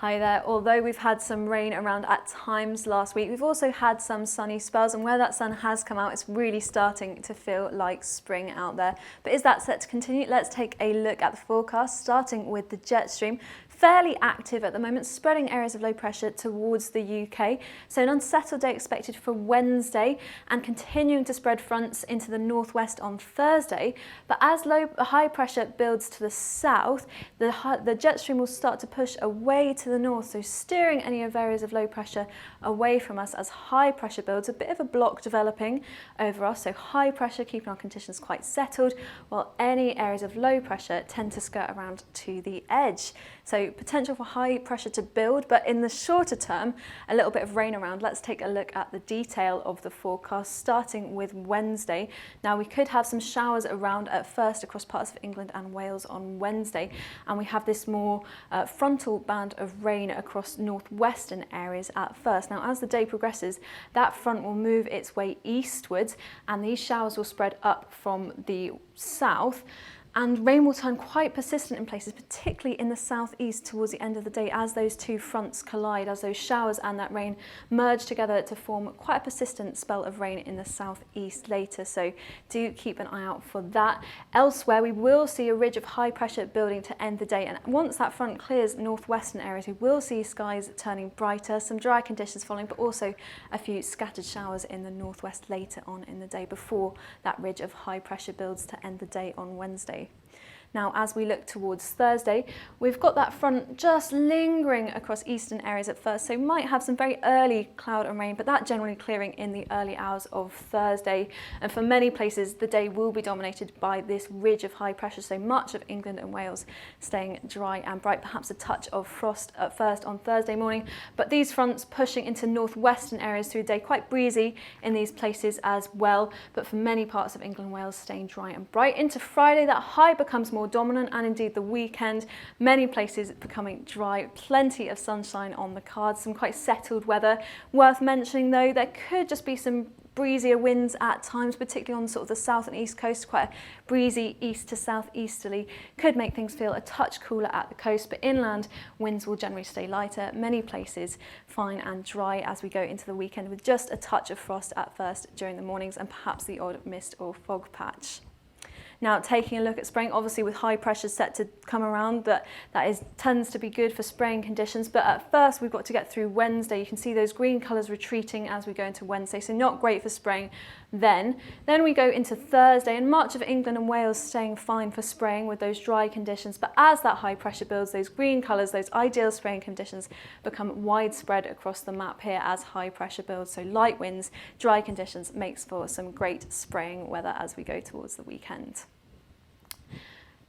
Hi there. Although we've had some rain around at times last week, we've also had some sunny spells, and where that sun has come out, it's really starting to feel like spring out there. But is that set to continue? Let's take a look at the forecast, starting with the jet stream. Fairly active at the moment, spreading areas of low pressure towards the UK. So an unsettled day expected for Wednesday and continuing to spread fronts into the northwest on Thursday. But as high pressure builds to the south, the jet stream will start to push away to the north, so steering any of areas of low pressure away from us as high pressure builds. A bit of a block developing over us, so high pressure keeping our conditions quite settled, while any areas of low pressure tend to skirt around to the edge. So potential for high pressure to build, but in the shorter term, a little bit of rain around. Let's take a look at the detail of the forecast, starting with Wednesday. Now we could have some showers around at first across parts of England and Wales on Wednesday, and we have this more frontal band of rain across northwestern areas at first. Now as the day progresses, that front will move its way eastwards, and these showers will spread up from the south. And rain will turn quite persistent in places, particularly in the southeast towards the end of the day as those two fronts collide, as those showers and that rain merge together to form quite a persistent spell of rain in the southeast later. So do keep an eye out for that. Elsewhere, we will see a ridge of high pressure building to end the day. And once that front clears northwestern areas, we will see skies turning brighter, some dry conditions following, but also a few scattered showers in the northwest later on in the day before that ridge of high pressure builds to end the day on Wednesday. Now, as we look towards Thursday, we've got that front just lingering across eastern areas at first, so might have some very early cloud and rain, but that generally clearing in the early hours of Thursday. And for many places, the day will be dominated by this ridge of high pressure, so much of England and Wales staying dry and bright, perhaps a touch of frost at first on Thursday morning, but these fronts pushing into northwestern areas through the day, quite breezy in these places as well, but for many parts of England and Wales staying dry and bright. Into Friday, that high becomes more dominant, and indeed the weekend, many places becoming dry, plenty of sunshine on the cards, some quite settled weather. Worth mentioning though, there could just be some breezier winds at times, particularly on sort of the south and east coast. Quite a breezy east to southeasterly could make things feel a touch cooler at the coast, but inland winds will generally stay lighter. Many places fine and dry as we go into the weekend, with just a touch of frost at first during the mornings and perhaps the odd mist or fog patch. Now, taking a look at spraying, obviously with high pressure set to come around, that tends to be good for spraying conditions. But at first, we've got to get through Wednesday. You can see those green colours retreating as we go into Wednesday, so not great for spraying then. Then we go into Thursday, and much of England and Wales staying fine for spraying with those dry conditions. But as that high pressure builds, those green colours, those ideal spraying conditions become widespread across the map here as high pressure builds. So light winds, dry conditions makes for some great spraying weather as we go towards the weekend.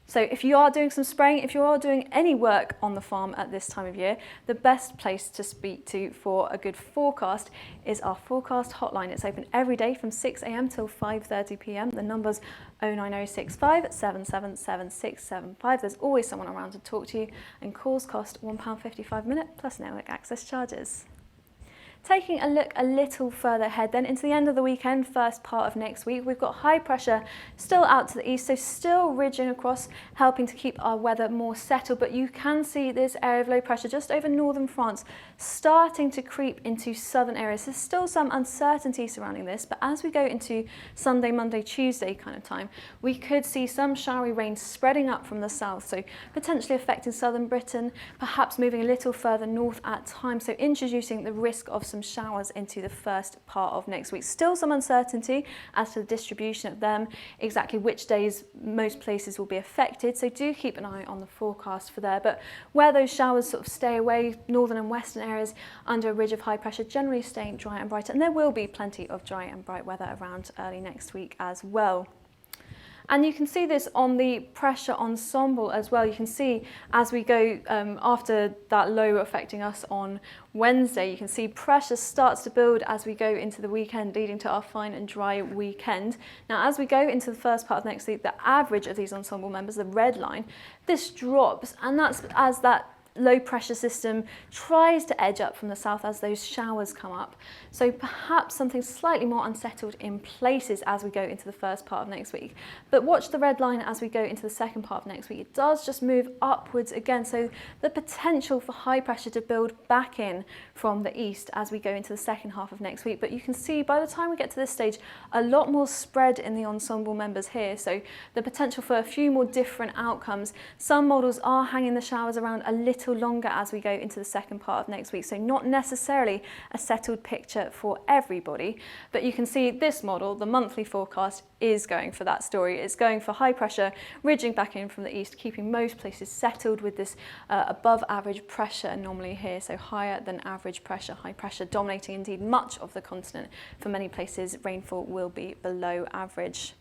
So if you are doing some spraying, if you are doing any work on the farm at this time of year, the best place to speak to for a good forecast is our forecast hotline. It's open every day from 6 a.m. till 5:30 p.m. The number's 09065 777 675. There's always someone around to talk to you, and calls cost £1.55 a minute plus network access charges. Taking a look a little further ahead then into the end of the weekend, first part of next week, we've got high pressure still out to the east, so still ridging across, helping to keep our weather more settled. But you can see this area of low pressure just over northern France starting to creep into southern areas. There's still some uncertainty surrounding this, but as we go into Sunday, Monday, Tuesday kind of time, we could see some showery rain spreading up from the south, so potentially affecting southern Britain, perhaps moving a little further north at times, so introducing the risk of some showers into the first part of next week. Still some uncertainty as to the distribution of them, exactly which days most places will be affected, so do keep an eye on the forecast for there. But where those showers sort of stay away, northern and western areas under a ridge of high pressure, generally staying dry and brighter, and there will be plenty of dry and bright weather around early next week as well. And you can see this on the pressure ensemble as well. You can see as we go after that low affecting us on Wednesday, you can see pressure starts to build as we go into the weekend, leading to our fine and dry weekend. Now, as we go into the first part of next week, the average of these ensemble members, the red line, this drops, and that's as that low pressure system tries to edge up from the south as those showers come up. So perhaps something slightly more unsettled in places as we go into the first part of next week. But watch the red line as we go into the second part of next week. It does just move upwards again. So the potential for high pressure to build back in from the east as we go into the second half of next week. But you can see by the time we get to this stage, a lot more spread in the ensemble members here. So the potential for a few more different outcomes. Some models are hanging the showers around a little longer as we go into the second part of next week, so not necessarily a settled picture for everybody, but you can see this model, the monthly forecast, is going for that story. It's going for high pressure ridging back in from the east, keeping most places settled with this above average pressure anomaly here, so higher than average pressure, high pressure dominating indeed much of the continent. For many places, rainfall will be below average.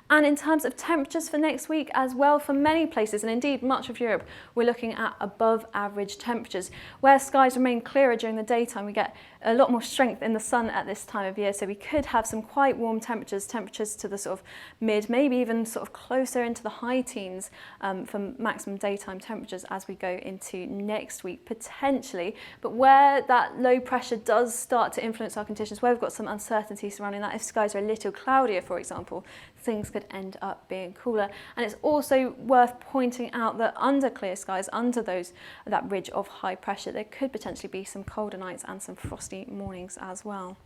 And in terms of temperatures for next week as well, for many places, and indeed much of Europe, we're looking at above average temperatures. Where skies remain clearer during the daytime, we get a lot more strength in the sun at this time of year, so we could have some quite warm temperatures to the sort of mid, maybe even sort of closer into the high teens for maximum daytime temperatures as we go into next week, potentially. But where that low pressure does start to influence our conditions, where we've got some uncertainty surrounding that, if skies are a little cloudier, for example, things could end up being cooler. And it's also worth pointing out that under clear skies, under that ridge of high pressure, there could potentially be some colder nights and some frosty mornings as well.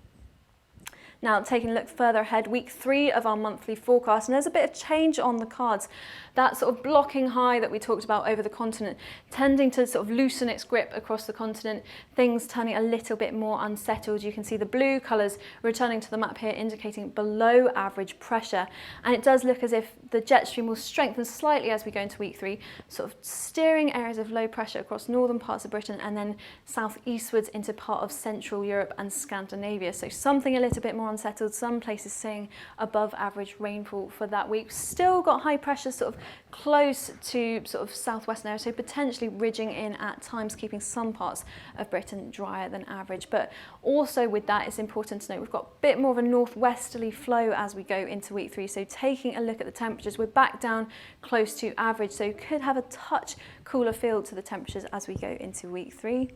Now, taking a look further ahead, week 3 of our monthly forecast, and there's a bit of change on the cards. That sort of blocking high that we talked about over the continent, tending to sort of loosen its grip across the continent, things turning a little bit more unsettled. You can see the blue colours returning to the map here, indicating below average pressure. And it does look as if the jet stream will strengthen slightly as we go into week 3, sort of steering areas of low pressure across northern parts of Britain and then southeastwards into part of Central Europe and Scandinavia. So something a little bit more unsettled, some places seeing above average rainfall for that week. Still got high pressure sort of close to sort of southwestern areas, so potentially ridging in at times, keeping some parts of Britain drier than average. But also with that, it's important to note we've got a bit more of a northwesterly flow as we go into week 3. So taking a look at the temperatures, we're back down close to average, so could have a touch cooler feel to the temperatures as we go into week 3.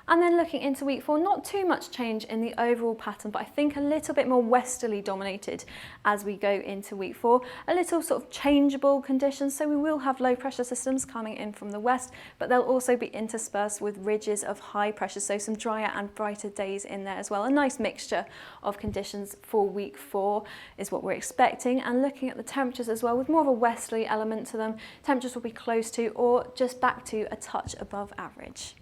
And then looking into week 4, not too much change in the overall pattern, but I think a little bit more westerly dominated as we go into week 4. A little sort of changeable conditions, so we will have low pressure systems coming in from the west, but they'll also be interspersed with ridges of high pressure, so some drier and brighter days in there as well. A nice mixture of conditions for week 4 is what we're expecting. And looking at the temperatures as well, with more of a westerly element to them, temperatures will be close to or just back to a touch above average.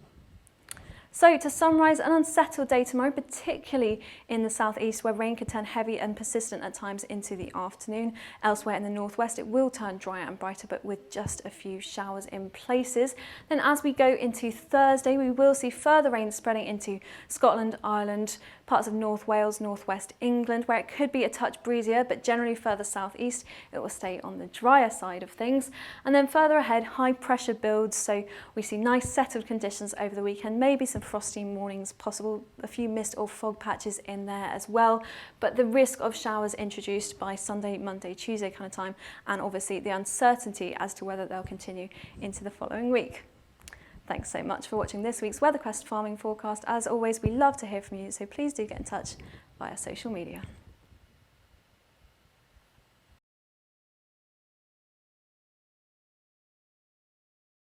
So to summarise, an unsettled day tomorrow, particularly in the southeast where rain could turn heavy and persistent at times into the afternoon. Elsewhere in the northwest it will turn drier and brighter, but with just a few showers in places. Then as we go into Thursday, we will see further rain spreading into Scotland, Ireland, parts of North Wales, northwest England, where it could be a touch breezier, but generally further southeast it will stay on the drier side of things. And then further ahead, high pressure builds, so we see nice settled conditions over the weekend, maybe some frosty mornings possible, a few mist or fog patches in there as well, but the risk of showers introduced by Sunday, Monday, Tuesday kind of time, and obviously the uncertainty as to whether they'll continue into the following week. Thanks so much for watching this week's Weatherquest farming forecast. As always, we love to hear from you, so please do get in touch via social media.